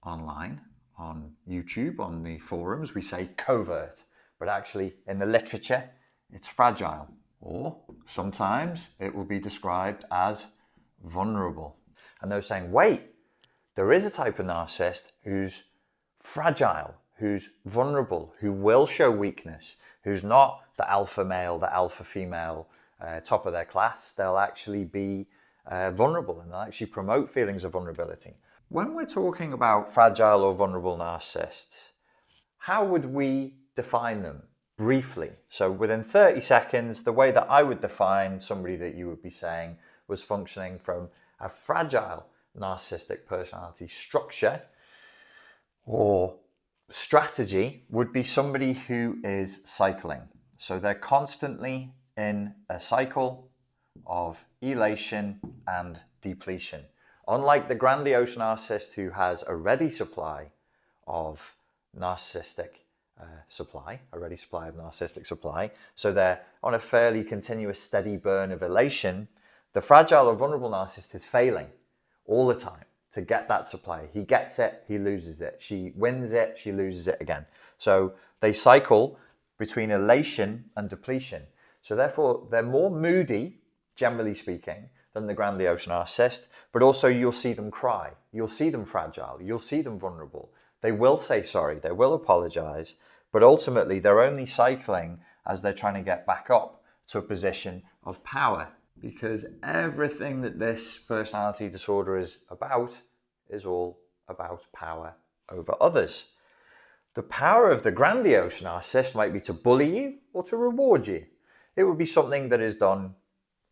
online, on YouTube, on the forums, we say covert, but actually in the literature, it's fragile, or sometimes it will be described as vulnerable. And they're saying, wait, there is a type of narcissist who's fragile, who's vulnerable, who will show weakness, who's not the alpha male, the alpha female, top of their class. They'll actually be vulnerable, and they'll actually promote feelings of vulnerability. When we're talking about fragile or vulnerable narcissists, how would we define them briefly? So within 30 seconds, the way that I would define somebody that you would be saying was functioning from a fragile narcissistic personality structure or strategy would be somebody who is cycling. So they're constantly in a cycle of elation and depletion. Unlike the grandiose narcissist who has a ready supply of narcissistic narcissistic supply, so they're on a fairly continuous steady burn of elation, the fragile or vulnerable narcissist is failing all the time to get that supply. He gets it, he loses it. She wins it, she loses it again. So they cycle between elation and depletion. So therefore, they're more moody, generally speaking, than the grandiose narcissist, but also you'll see them cry. You'll see them fragile. You'll see them vulnerable. They will say sorry. They will apologize, but ultimately they're only cycling as they're trying to get back up to a position of power, because everything that this personality disorder is all about power over others. The power of the grandiose narcissist might be to bully you or to reward you. It would be something that is done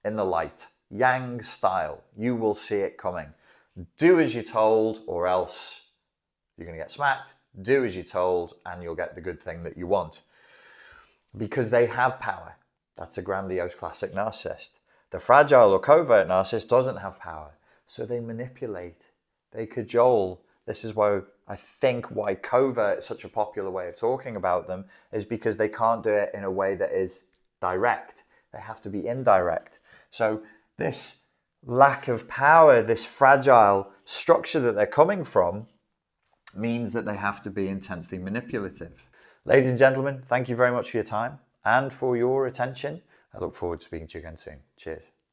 in the light, Yang style. You will see it coming. Do as you're told or else you're going to get smacked. Do as you're told and you'll get the good thing that you want. Because they have power. That's a grandiose classic narcissist. The fragile or covert narcissist doesn't have power. So they manipulate. They cajole. This is why I think why covert is such a popular way of talking about them, is because they can't do it in a way that is direct. They have to be indirect. So this lack of power, this fragile structure that they're coming from, means that they have to be intensely manipulative. Ladies and gentlemen, thank you very much for your time and for your attention. I look forward to speaking to you again soon. Cheers.